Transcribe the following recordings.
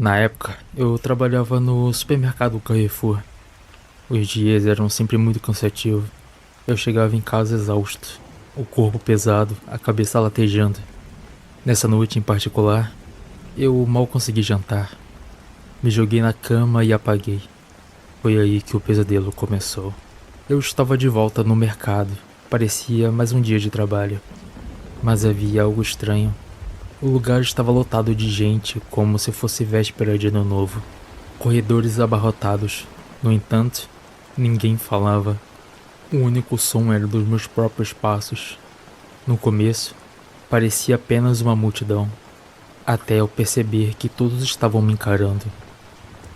Na época, eu trabalhava no supermercado Carrefour. Os dias eram sempre muito cansativos. Eu chegava em casa exausto, o corpo pesado, a cabeça latejando. Nessa noite em particular, eu mal consegui jantar. Me joguei na cama e apaguei. Foi aí que o pesadelo começou. Eu estava de volta no mercado. Parecia mais um dia de trabalho. Mas havia algo estranho. O lugar estava lotado de gente, como se fosse véspera de ano novo. Corredores abarrotados. No entanto, ninguém falava. O único som era dos meus próprios passos. No começo, parecia apenas uma multidão, até eu perceber que todos estavam me encarando.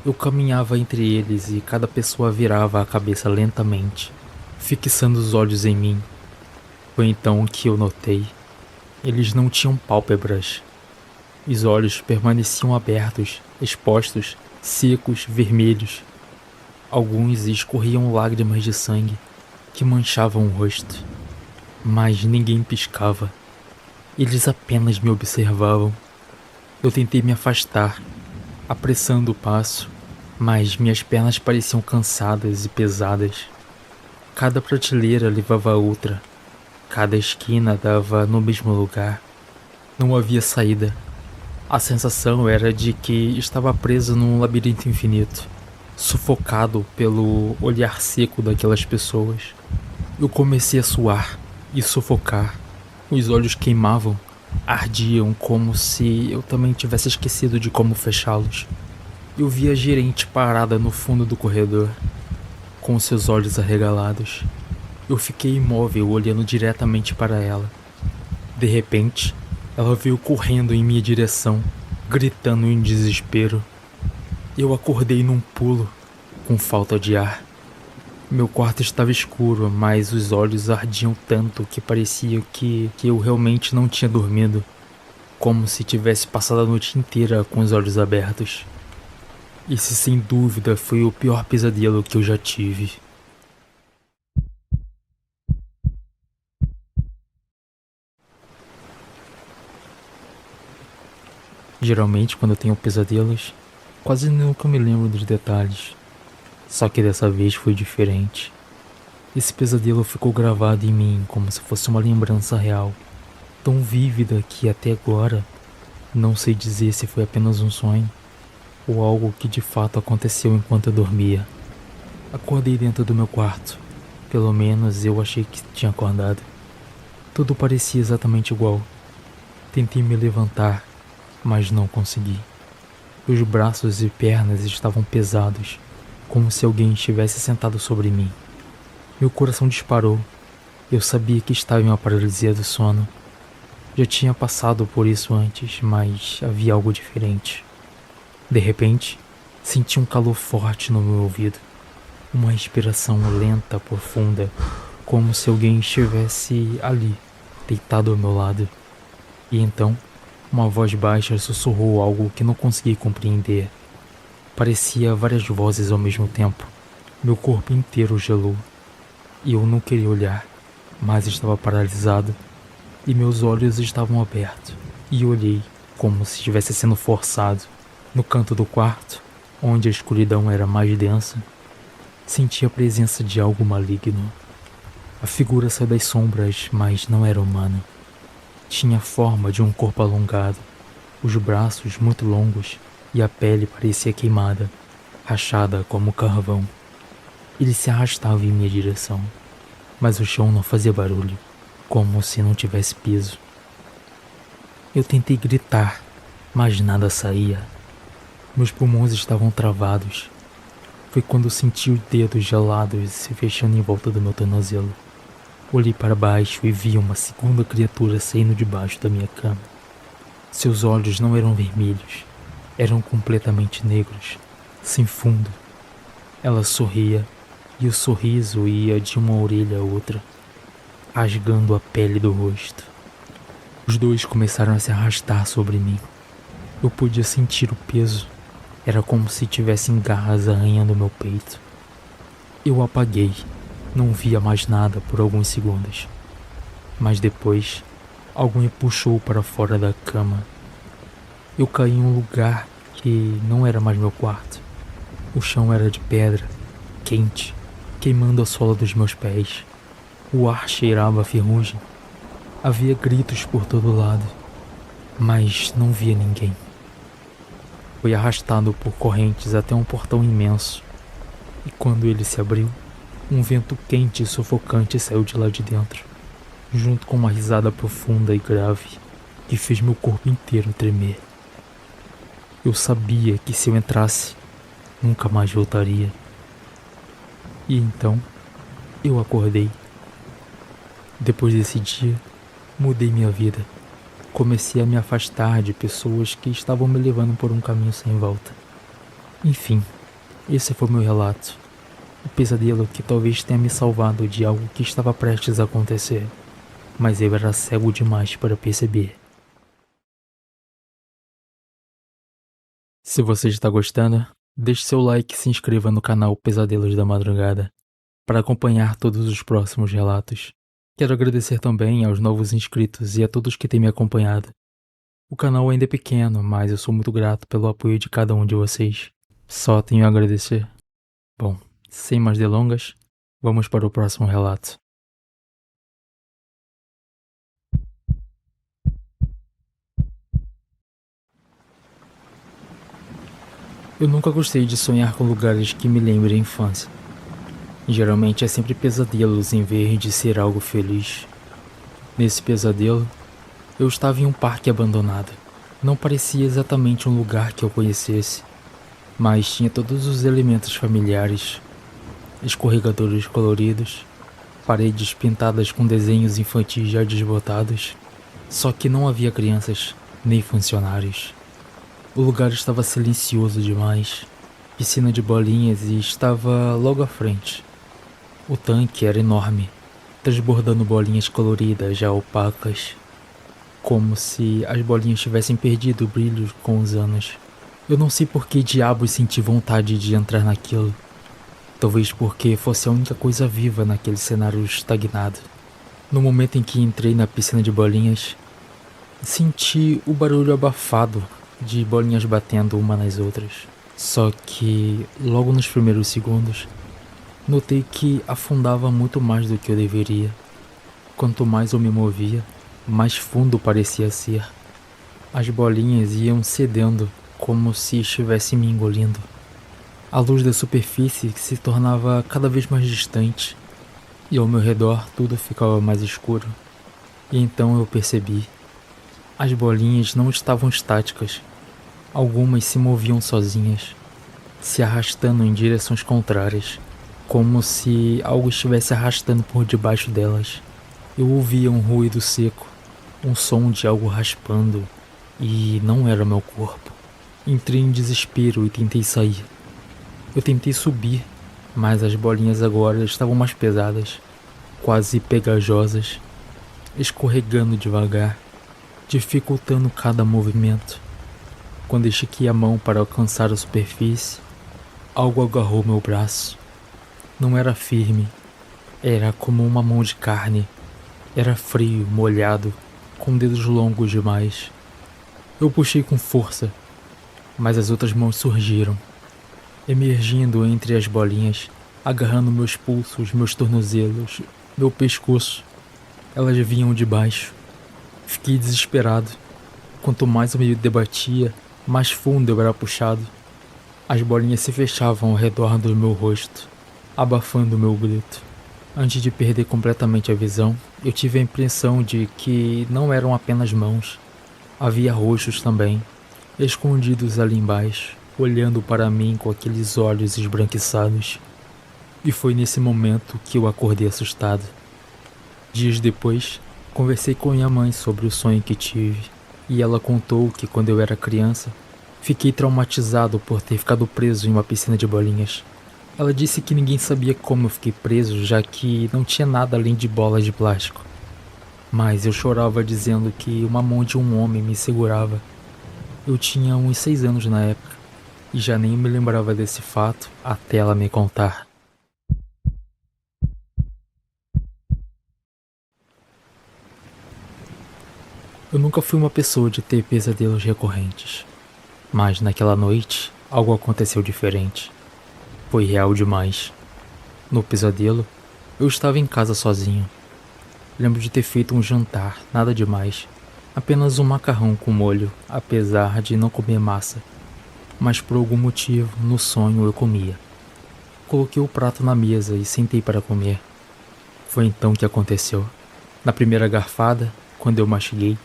Eu caminhava entre eles e cada pessoa virava a cabeça lentamente, fixando os olhos em mim. Foi então que eu notei. Eles não tinham pálpebras. Os olhos permaneciam abertos, expostos, secos, vermelhos. Alguns escorriam lágrimas de sangue que manchavam o rosto. Mas ninguém piscava. Eles apenas me observavam. Eu tentei me afastar, apressando o passo, mas minhas pernas pareciam cansadas e pesadas. Cada prateleira levava a outra. Cada esquina dava no mesmo lugar. Não havia saída. A sensação era de que estava preso num labirinto infinito, sufocado pelo olhar seco daquelas pessoas. Eu comecei a suar e sufocar. Os olhos queimavam, ardiam como se eu também tivesse esquecido de como fechá-los. Eu vi a gerente parada no fundo do corredor, com seus olhos arregalados. Eu fiquei imóvel olhando diretamente para ela. De repente, ela veio correndo em minha direção, gritando em desespero. Eu acordei num pulo, com falta de ar. Meu quarto estava escuro, mas os olhos ardiam tanto que parecia que eu realmente não tinha dormido, como se tivesse passado a noite inteira com os olhos abertos. Esse sem dúvida foi o pior pesadelo que eu já tive. Geralmente, quando eu tenho pesadelos, quase nunca me lembro dos detalhes. Só que dessa vez foi diferente. Esse pesadelo ficou gravado em mim como se fosse uma lembrança real, tão vívida que até agora não sei dizer se foi apenas um sonho ou algo que de fato aconteceu enquanto eu dormia. Acordei dentro do meu quarto. Pelo menos eu achei que tinha acordado. Tudo parecia exatamente igual. Tentei me levantar, mas não consegui. Os braços e pernas estavam pesados, como se alguém estivesse sentado sobre mim. Meu coração disparou. Eu sabia que estava em uma paralisia do sono. Já tinha passado por isso antes, mas havia algo diferente. De repente, senti um calor forte no meu ouvido. Uma respiração lenta, profunda, como se alguém estivesse ali, deitado ao meu lado. E então, uma voz baixa sussurrou algo que não consegui compreender. Parecia várias vozes ao mesmo tempo. Meu corpo inteiro gelou. E eu não queria olhar, mas estava paralisado. E meus olhos estavam abertos. E olhei, como se estivesse sendo forçado. No canto do quarto, onde a escuridão era mais densa, senti a presença de algo maligno. A figura saiu das sombras, mas não era humana. Tinha a forma de um corpo alongado, os braços muito longos e a pele parecia queimada, rachada como carvão. Ele se arrastava em minha direção, mas o chão não fazia barulho, como se não tivesse piso. Eu tentei gritar, mas nada saía. Meus pulmões estavam travados. Foi quando senti os dedos gelados se fechando em volta do meu tornozelo. Olhei para baixo e vi uma segunda criatura saindo debaixo da minha cama. Seus olhos não eram vermelhos, eram completamente negros, sem fundo. Ela sorria, e o sorriso ia de uma orelha a outra, rasgando a pele do rosto. Os dois começaram a se arrastar sobre mim. Eu podia sentir o peso. Era como se tivessem garras arranhando meu peito. Eu apaguei. Não via mais nada por alguns segundos. Mas depois, algo me puxou para fora da cama. Eu caí em um lugar que não era mais meu quarto. O chão era de pedra, quente, queimando a sola dos meus pés. O ar cheirava a ferrugem. Havia gritos por todo lado, mas não via ninguém. Fui arrastado por correntes até um portão imenso, e quando ele se abriu, um vento quente e sufocante saiu de lá de dentro, junto com uma risada profunda e grave que fez meu corpo inteiro tremer. Eu sabia que se eu entrasse, nunca mais voltaria. E então, eu acordei. Depois desse dia, mudei minha vida. Comecei a me afastar de pessoas que estavam me levando por um caminho sem volta. Enfim, esse foi meu relato. O pesadelo que talvez tenha me salvado de algo que estava prestes a acontecer, mas eu era cego demais para perceber. Se você está gostando, deixe seu like e se inscreva no canal Pesadelos da Madrugada para acompanhar todos os próximos relatos. Quero agradecer também aos novos inscritos e a todos que têm me acompanhado. O canal ainda é pequeno, mas eu sou muito grato pelo apoio de cada um de vocês. Só tenho a agradecer. Bom, sem mais delongas, vamos para o próximo relato. Eu nunca gostei de sonhar com lugares que me lembrem a infância. Geralmente é sempre pesadelos em vez de ser algo feliz. Nesse pesadelo, eu estava em um parque abandonado. Não parecia exatamente um lugar que eu conhecesse, mas tinha todos os elementos familiares: escorregadores coloridos, paredes pintadas com desenhos infantis já desbotados. Só que não havia crianças, nem funcionários. O lugar estava silencioso demais. Piscina de bolinhas e estava logo à frente. O tanque era enorme, transbordando bolinhas coloridas já opacas, como se as bolinhas tivessem perdido o brilho com os anos. Eu não sei por que diabos senti vontade de entrar naquilo. Talvez porque fosse a única coisa viva naquele cenário estagnado. No momento em que entrei na piscina de bolinhas, senti o barulho abafado de bolinhas batendo uma nas outras. Só que, logo nos primeiros segundos, notei que afundava muito mais do que eu deveria. Quanto mais eu me movia, mais fundo parecia ser. As bolinhas iam cedendo, como se estivessem me engolindo. A luz da superfície se tornava cada vez mais distante, e ao meu redor tudo ficava mais escuro. E então eu percebi. As bolinhas não estavam estáticas. Algumas se moviam sozinhas, se arrastando em direções contrárias, como se algo estivesse arrastando por debaixo delas. Eu ouvia um ruído seco, um som de algo raspando, e não era meu corpo. Entrei em desespero e tentei sair. Eu tentei subir, mas as bolinhas agora estavam mais pesadas, quase pegajosas, escorregando devagar, dificultando cada movimento. Quando estiquei a mão para alcançar a superfície, algo agarrou meu braço. Não era firme, era como uma mão de carne. Era frio, molhado, com dedos longos demais. Eu puxei com força, mas as outras mãos surgiram, emergindo entre as bolinhas, agarrando meus pulsos, meus tornozelos, meu pescoço. Elas vinham de baixo. Fiquei desesperado. Quanto mais eu me debatia, mais fundo eu era puxado. As bolinhas se fechavam ao redor do meu rosto, abafando o meu grito. Antes de perder completamente a visão, eu tive a impressão de que não eram apenas mãos. Havia rostos também, escondidos ali embaixo, olhando para mim com aqueles olhos esbranquiçados. E foi nesse momento que eu acordei assustado. Dias depois, conversei com minha mãe sobre o sonho que tive, e ela contou que quando eu era criança, fiquei traumatizado por ter ficado preso em uma piscina de bolinhas. Ela disse que ninguém sabia como eu fiquei preso, já que não tinha nada além de bolas de plástico. Mas eu chorava dizendo que uma mão de um homem me segurava. Eu tinha uns 6 anos na época, e já nem me lembrava desse fato até ela me contar. Eu nunca fui uma pessoa de ter pesadelos recorrentes. Mas naquela noite, algo aconteceu diferente. Foi real demais. No pesadelo, eu estava em casa sozinho. Lembro de ter feito um jantar, nada demais. Apenas um macarrão com molho, apesar de não comer massa. Mas por algum motivo, no sonho eu comia. Coloquei o prato na mesa e sentei para comer. Foi então que aconteceu. Na primeira garfada, quando eu mastiguei,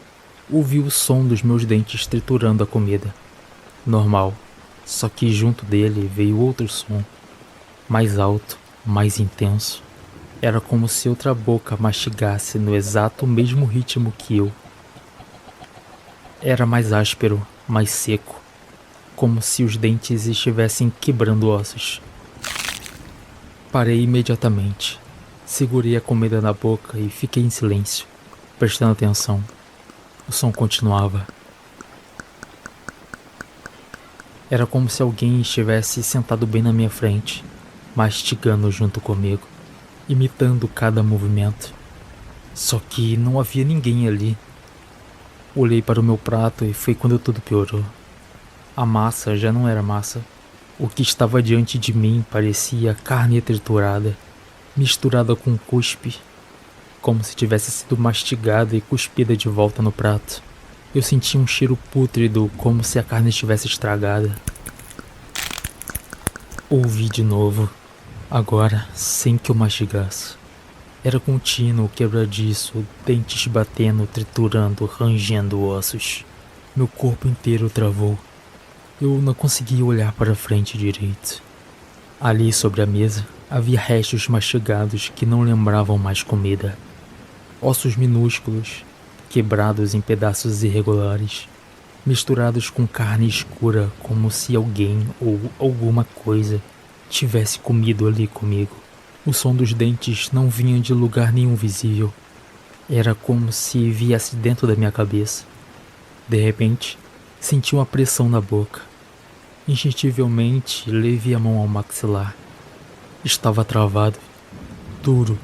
ouvi o som dos meus dentes triturando a comida. Normal, só que junto dele veio outro som, mais alto, mais intenso. Era como se outra boca mastigasse no exato mesmo ritmo que eu. Era mais áspero, mais seco, como se os dentes estivessem quebrando ossos. Parei imediatamente, segurei a comida na boca e fiquei em silêncio, prestando atenção. O som continuava. Era como se alguém estivesse sentado bem na minha frente, mastigando junto comigo, imitando cada movimento. Só que não havia ninguém ali. Olhei para o meu prato e foi quando tudo piorou. A massa já não era massa. O que estava diante de mim parecia carne triturada, misturada com cuspe, como se tivesse sido mastigada e cuspida de volta no prato. Eu senti um cheiro pútrido, como se a carne estivesse estragada. Ouvi de novo, agora sem que eu mastigasse. Era contínuo, quebradiço, dentes batendo, triturando, rangendo ossos. Meu corpo inteiro travou. Eu não conseguia olhar para frente direito. Ali sobre a mesa havia restos mastigados que não lembravam mais comida. Ossos minúsculos, quebrados em pedaços irregulares, misturados com carne escura, como se alguém ou alguma coisa tivesse comido ali comigo. O som dos dentes não vinha de lugar nenhum visível. Era como se viesse dentro da minha cabeça. De repente, senti uma pressão na boca. Instintivelmente, levei a mão ao maxilar. Estava travado, duro,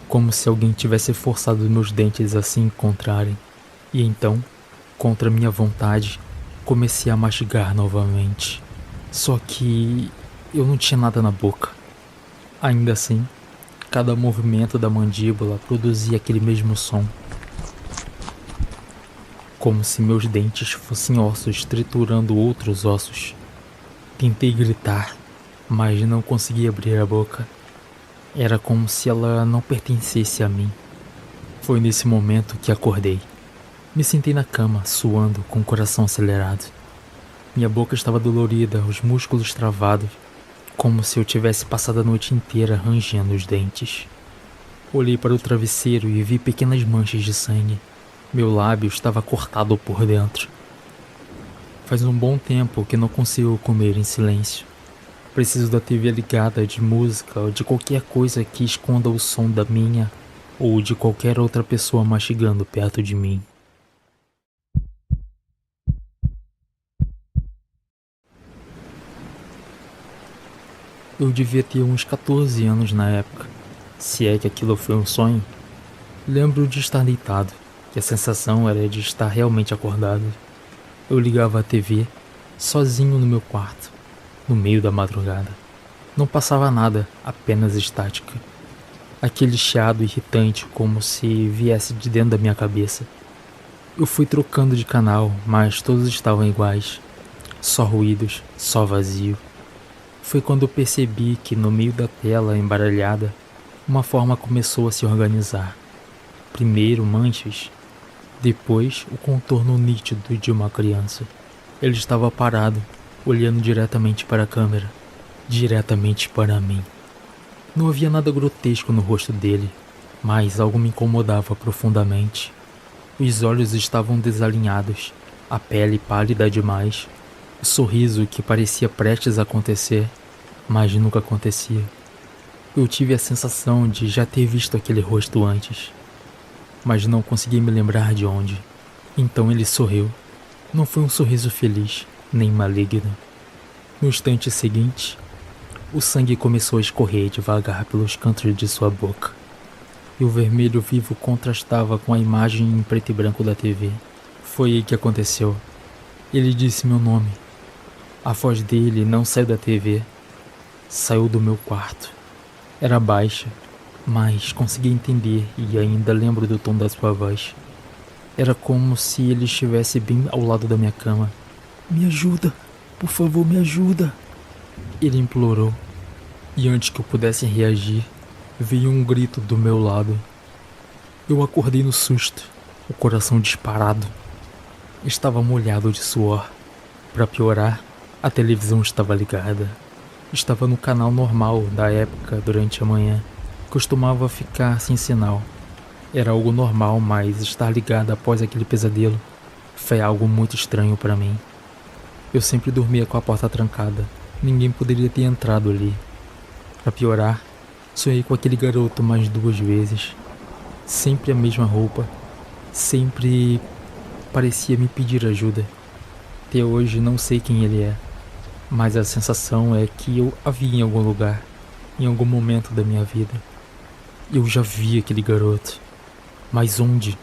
como se alguém tivesse forçado meus dentes a se encontrarem. E então, contra minha vontade, comecei a mastigar novamente. Só que eu não tinha nada na boca. Ainda assim, cada movimento da mandíbula produzia aquele mesmo som. Como se meus dentes fossem ossos triturando outros ossos. Tentei gritar, mas não consegui abrir a boca. Era como se ela não pertencesse a mim. Foi nesse momento que acordei. Me sentei na cama, suando, com o coração acelerado. Minha boca estava dolorida, os músculos travados, como se eu tivesse passado a noite inteira rangendo os dentes. Olhei para o travesseiro e vi pequenas manchas de sangue. Meu lábio estava cortado por dentro. Faz um bom tempo que não consigo comer em silêncio. Preciso da TV ligada, de música ou de qualquer coisa que esconda o som da minha ou de qualquer outra pessoa mastigando perto de mim. Eu devia ter uns 14 anos na época, se é que aquilo foi um sonho. Lembro de estar deitado, que a sensação era de estar realmente acordado. Eu ligava a TV, sozinho no meu quarto, no meio da madrugada. Não passava nada, apenas estática. Aquele chiado irritante, como se viesse de dentro da minha cabeça. Eu fui trocando de canal, mas todos estavam iguais. Só ruídos, só vazio. Foi quando eu percebi que no meio da tela embaralhada, uma forma começou a se organizar. Primeiro manchas, depois o contorno nítido de uma criança. Ele estava parado, olhando diretamente para a câmera, diretamente para mim. Não havia nada grotesco no rosto dele, mas algo me incomodava profundamente. Os olhos estavam desalinhados, a pele pálida demais, o sorriso que parecia prestes a acontecer, mas nunca acontecia. Eu tive a sensação de já ter visto aquele rosto antes, mas não consegui me lembrar de onde. Então ele sorriu. Não foi um sorriso feliz, nem maligno. No instante seguinte, o sangue começou a escorrer devagar pelos cantos de sua boca, e o vermelho vivo contrastava com a imagem em preto e branco da TV. Foi aí que aconteceu. Ele disse meu nome, A voz dele não saiu da TV, saiu do meu quarto. Era baixa, mas consegui entender e ainda lembro do tom da sua voz. Era como se ele estivesse bem ao lado da minha cama. Me ajuda, por favor, me ajuda. Ele implorou, e antes que eu pudesse reagir, veio um grito do meu lado. Eu acordei no susto, o coração disparado. Estava molhado de suor. Para piorar, a televisão estava ligada. Estava no canal normal da época durante a manhã. Costumava ficar sem sinal. Era algo normal, mas estar ligada após aquele pesadelo foi algo muito estranho para mim. Eu sempre dormia com a porta trancada. Ninguém poderia ter entrado ali. Para piorar, sonhei com aquele garoto mais 2 vezes. Sempre a mesma roupa. Sempre parecia me pedir ajuda. Até hoje não sei quem ele é, mas a sensação é que eu a vi em algum lugar, em algum momento da minha vida. Eu já vi aquele garoto, mas onde?